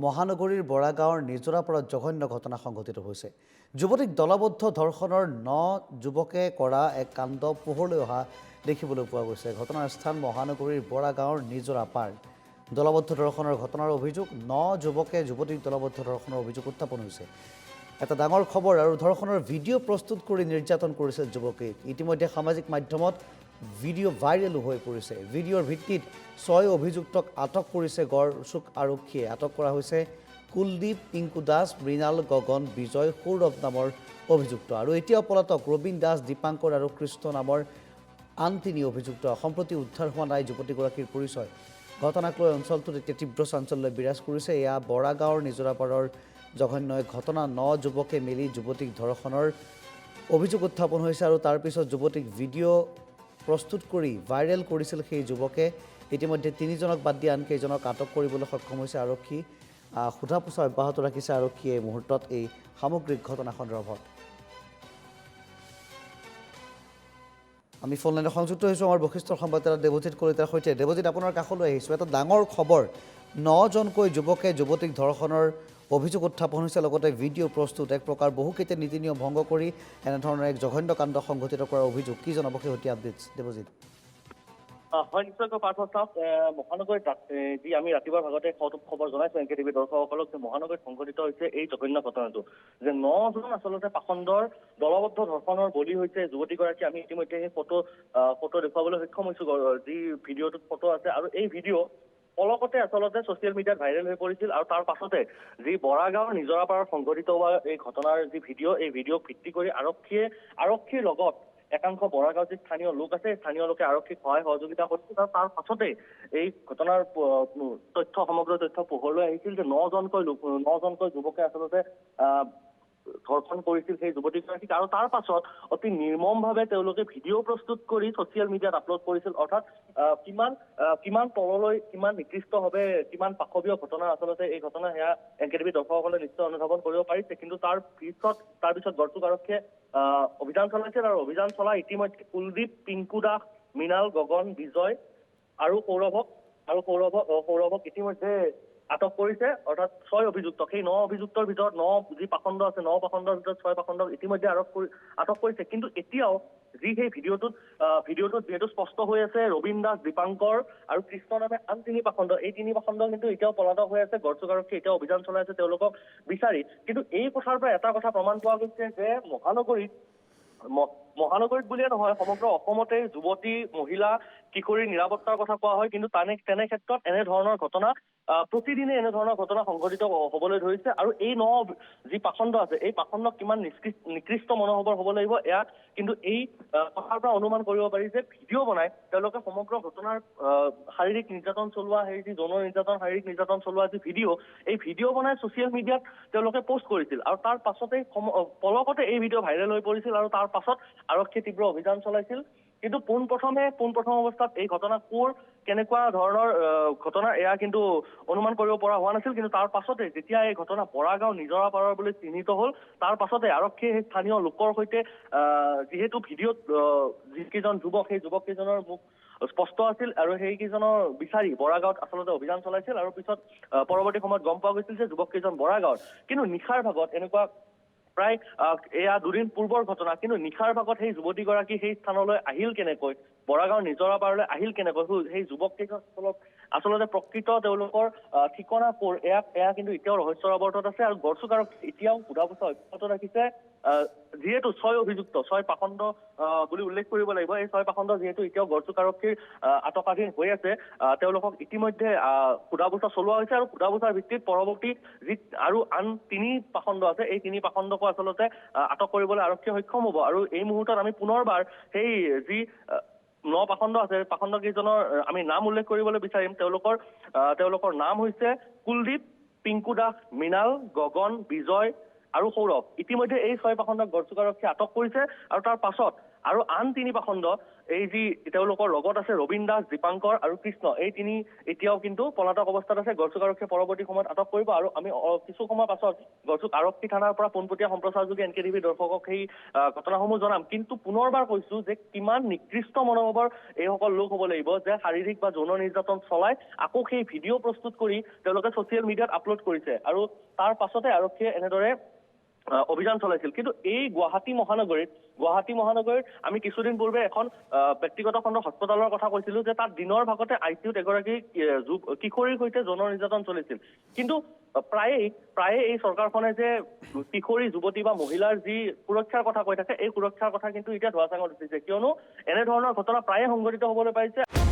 মহানগৰীৰ বৰাগাঁৱৰ নিজৰাপাৰত জঘন্য ঘটনা সংঘটিত হৈছে। যুৱতীক দলবদ্ধ ধৰ্ষণৰ 9 যুৱকে কৰা এক কাণ্ড পোহৰলৈ অহা দেখিবলৈ পোৱা গৈছে। ঘটনাৰ স্থান মহানগৰীৰ বৰাগাঁৱৰ নিজৰাপাৰ। দলবদ্ধ ধৰ্ষণৰ ঘটনাৰ অভিযোগ 9 যুৱকে যুৱতীক দলবদ্ধ ধৰ্ষণৰ অভিযোগ উত্থাপন হৈছে। এটা ডাঙৰ খবৰ আৰু ধৰ্ষণৰ ভিডিঅ' প্ৰস্তুত কৰি নিৰ্যাতন কৰিছিল যুৱতীক। ইতিমধ্যে সামাজিক মাধ্যমত ভিডিঅ' ভাইৰেল হৈ পৰিছে। ভিডিঅ'ৰ ভিত্তিত 6 অভিযুক্তক আটক কৰিছে গড়চুক আৰক্ষীয়ে। আটক কৰা হৈছে কুলদীপ, পিংকু দাস, মৃণাল, গগন, বিজয়, সৌৰভ নামৰ অভিযুক্ত আৰু এতিয়াও পলাতক ৰবীন দাস, দীপাংকৰ আৰু কৃষ্ণ নামৰ আন 3 অভিযুক্ত। সম্প্ৰতি উদ্ধাৰ হোৱা নাই যুৱতীগৰাকীৰ পৰিচয়। ঘটনাক লৈ অঞ্চলটোত এতিয়া তীব্ৰ চাঞ্চল্য বিৰাজ কৰিছে। এয়া বৰাগাঁৱৰ নিজৰাপাৰৰ জঘন্য ঘটনা। 9 যুৱকে মিলি যুৱতীক ধৰ্ষণৰ অভিযোগ উত্থাপন হৈছে আৰু তাৰ পিছত যুৱতীক ভিডিঅ' প্ৰস্তুত কৰি ভাইৰেল কৰিছিল সেই যুৱকে। ইতিমধ্যে 3জনক বাদ দি আন কেইজনক আটক কৰিবলৈ সক্ষম হৈছে আৰক্ষী। সোধা পোছা অব্যাহত ৰাখিছে আৰক্ষীয়ে এই মুহূৰ্তত এই সামগ্ৰিক ঘটনা সন্দৰ্ভত। আমি ফোন লাইনত সংযুক্ত হৈছোঁ আমাৰ বশিষ্ঠৰ সংবাদদাতা দেৱজিৎ কলিতাৰ সৈতে। দেৱজিৎ, আপোনাৰ কাষলৈ আহিছোঁ। এটা ডাঙৰ খবৰ, 9জনকৈ যুৱকে যুৱতীক ধৰ্ষণৰ অভিযোগ উত্থাপন হৈছে, লগতে ভিডিঅ' প্ৰস্তুত। এক প্ৰকাৰ বহুকেইটা নীতি নিয়ম ভংগ কৰি এনেধৰণৰ এক জঘন্য কাণ্ড সংঘটিত কৰাৰ অভিযোগ। কি জনাব শেহতীয়া আপডেটছ দেৱজিৎ? হয়, নিশ্চয়কৈ পাৰ্থ চাওক, মহানগৰীত যি আমি ৰাতিপুৱাৰ ভাগতে খবৰ জনাইছো NKTV দৰ্শকসকলক যে মহানগৰীত সংঘটিত হৈছে এই জঘন্য ঘটনাটো, যে 9জন আচলতে পাখণ্ডৰ দলবদ্ধ ধৰ্ষণৰ বলি হৈছে যুৱতীগৰাকী। আমি ইতিমধ্যে সেই ফটো দেখুৱাবলৈ সক্ষম হৈছো, যি ভিডিঅ'টোত ফটো আছে। আৰু এই ভিডিঅ' পলকতে আচলতে ছচিয়েল মিডিয়াত ভাইৰেল হৈ পৰিছিল আৰু তাৰ পাছতে যি বৰাগাঁৱৰ নিজৰাপাৰত সংঘটিত হোৱা এই ঘটনাৰ যি ভিডিঅ', এই ভিডিঅ'ক ভিত্তি কৰি আৰক্ষীৰ লগত একাংশ বৰাগাঁৱৰ যি স্থানীয় লোক আছে, স্থানীয় লোকে আৰক্ষীক সহায় সহযোগিতা কৰিছিল। আৰু তাৰ পাছতে এই ঘটনাৰ সমগ্ৰ তথ্য পোহৰলৈ আহিছিল যে 9জনকৈ যুৱকে আচলতে ধৰ্ষণ কৰিছিল সেই যুৱতীগৰাকীক। আৰু তাৰ পাছত অতি নিৰ্মমভাৱে তেওঁলোকে ভিডিঅ' প্ৰস্তুত কৰি ছচিয়েল মিডিয়াত আপলোড কৰিছিল। অৰ্থাৎ কিমান তললৈ, কিমান নিকৃষ্টভাৱে, কিমান পাশৱীয় ঘটনা আচলতে এই ঘটনা, সেয়া NKTV দৰ্শকসকলে নিশ্চয় অনুধাৱন কৰিব পাৰিছে। কিন্তু তাৰ পিছত গড়চুক আৰক্ষীয়ে অভিযান চলাইছিল আৰু অভিযান চলাই ইতিমধ্যে কুলদীপ, পিংকু দাস, মৃণাল, গগন, বিজয় আৰু সৌৰভক ইতিমধ্যে আটক কৰিছে। অৰ্থাৎ 6 অভিযুক্ত। সেই 9 অভিযুক্তৰ ভিতৰত 9 যি পাখণ্ড আছে, 9 পাখণ্ডৰ ভিতৰত 6 পাখণ্ডক ইতিমধ্যে আটক কৰিছে। কিন্তু এতিয়াও যি সেই ভিডিঅ'টোত যিহেতু স্পষ্ট হৈ আছে ৰবীন দাস, দীপাংকৰ আৰু কৃষ্ণ নামে আন 3 পাখণ্ড, এই 3 পাখণ্ড কিন্তু এতিয়াও পলাতক হৈ আছে। গড়চুক আৰক্ষী এতিয়াও অভিযান চলাই আছে তেওঁলোকক বিচাৰি। কিন্তু এই কথাৰ পৰা এটা কথা প্ৰমাণ পোৱা গৈছে যে মহানগৰীত বুলিয়ে নহয়, সমগ্ৰ অসমতে যুৱতী, মহিলা, কিশোৰীৰ নিৰাপত্তাৰ কথা কোৱা হয়। কিন্তু তেনে ক্ষেত্ৰত এনেধৰণৰ ঘটনা প্ৰতিদিনে এনেধৰণৰ ঘটনা সংঘটিত হবলৈ ধৰিছে। আৰু এই 9 যি পাখণ্ড আছে, এই পাখণ্ডক কিমান নিকৃষ্ট মনোভাৱৰ হ'ব লাগিব, এয়া কিন্তু এই কথাৰ পৰা অনুমান কৰিব পাৰি যে ভিডিঅ' বনাই তেওঁলোকে সমগ্ৰ ঘটনাৰ শাৰীৰিক নিৰ্যাতন চলোৱা, সেই যি যৌন নিৰ্যাতন, শাৰীৰিক নিৰ্যাতন চলোৱা যি ভিডিঅ', এই ভিডিঅ' বনাই ছচিয়েল মিডিয়াত তেওঁলোকে পোষ্ট কৰিছিল। আৰু তাৰ পাছতেই পলকতে এই ভিডিঅ' ভাইৰেল হৈ পৰিছিল আৰু তাৰ পাছত আৰক্ষীয়ে তীব্ৰ অভিযান চলাইছিল। কিন্তু পোনপ্ৰথম অৱস্থাত এই ঘটনা কেনেকুৱা ধৰণৰ ঘটনা, এয়া কিন্তু অনুমান কৰিব পৰা হোৱা নাছিল। কিন্তু তাৰ পাছতে যেতিয়া এই ঘটনা বৰাগাঁও নিজৰাপাৰৰ বুলি চিহ্নিত হ'ল, তাৰ পাছতে আৰক্ষীয়ে সেই স্থানীয় লোকৰ সৈতে যিহেতু ভিডিঅ'ত যিকেইজন যুৱক, সেই যুৱক কেইজনৰ মুখ স্পষ্ট আছিল আৰু সেই কেইজনৰ বিচাৰি বৰাগাঁৱত আচলতে অভিযান চলাইছিল। আৰু পিছত পৰৱৰ্তী সময়ত গম পোৱা গৈছিল যে যুৱক কেইজন বৰাগাঁৱত। কিন্তু নিশাৰ ভাগত এনেকুৱা প্ৰায় এয়া 2 দিন পূৰ্বৰ ঘটনা, কিন্তু নিশাৰ ভাগত সেই যুৱতীগৰাকী সেই স্থানলৈ আহিল কেনেকৈ, বৰাগাঁৱৰ নিজৰাপাৰলৈ আহিল কেনেকৈ, সেই যুৱক কেইজন আচলতে প্ৰকৃত তেওঁলোকৰ ঠিকনা ক'ৰ, এয়া কিন্তু এতিয়াও ৰহস্যৰ আৱৰ্তত আছে। আৰু গড়চুক আৰক্ষী এতিয়াও সোধা পোছা অব্যাহত ৰাখিছে। যিহেতু 6 অভিযুক্ত, 6 পাখণ্ড বুলি উল্লেখ কৰিব লাগিব, এই 6 পাখণ্ড যিহেতু এতিয়াও গড়চুক আৰক্ষীৰ আটকাধীন হৈ আছে, তেওঁলোকক ইতিমধ্যে সোধা পোছা চলোৱা হৈছে। আৰু সোধা পোছাৰ ভিত্তিত পৰৱৰ্তী যি আৰু আন 3 পাখণ্ড আছে, এই 3 পাখণ্ডকো আচলতে আটক কৰিবলৈ আৰক্ষীয়ে সক্ষম হ'ব। আৰু এই মুহূৰ্তত আমি পুনৰবাৰ সেই যি 9 পাখণ্ড আছে, পাখণ্ড কেইজনৰ আমি নাম উল্লেখ কৰিবলৈ বিচাৰিম। তেওঁলোকৰ নাম হৈছে কুলদীপ, পিংকু দাস, মৃণাল, গগন, বিজয় আৰু সৌৰভ। ইতিমধ্যে এই 6 পাখণ্ডক গড়চুক আৰক্ষীয়ে আটক কৰিছে। আৰু তাৰ পাছত আৰু আন 3 পাখণ্ড এই যি তেওঁলোকৰ লগত আছে ৰবীন দাস, দীপাংকৰ আৰু কৃষ্ণ, এই 3 এতিয়াও কিন্তু পলাতক অৱস্থাত আছে। গড়চুক আৰক্ষীয়ে পৰৱৰ্তী সময়ত আটক কৰিব আৰু আমি কিছু সময়ৰ পাছত গড়চুক আৰক্ষী থানাৰ পৰা পোনপটীয়া সম্প্ৰচাৰযোগে NKTV দৰ্শকক সেই ঘটনাসমূহ জনাম। কিন্তু পুনৰবাৰ কৈছো যে কিমান নিকৃষ্ট মনোভাৱৰ এইসকল লোক হ'ব লাগিব যে শাৰীৰিক বা যৌন নিৰ্যাতন চলাই আকৌ সেই ভিডিঅ' প্ৰস্তুত কৰি তেওঁলোকে ছচিয়েল মিডিয়াত আপলোড কৰিছে আৰু তাৰ পাছতে আৰক্ষীয়ে এনেদৰে অভিযান চলাইছিল। কিন্তু এই গুৱাহাটী মহানগৰীত আমি কিছুদিন পূৰ্বে এখন ব্যক্তিগত খণ্ড হস্পিটেলৰ কথা কৈছিলো যে তাত দিনৰ ভাগতে ICUত এগৰাকী কিশোৰীৰ সৈতে যৌন নিৰ্যাতন চলিছিল। কিন্তু প্ৰায়ে এই চৰকাৰখনে যে কিশোৰী, যুৱতী বা মহিলাৰ যি সুৰক্ষাৰ কথা কৈ থাকে, এই সুৰক্ষাৰ কথা কিন্তু এতিয়া ধোঁৱাচাঙত উঠিছে, কিয়নো এনেধৰণৰ ঘটনা প্ৰায়ে সংঘটিত হ'বলৈ পাইছে।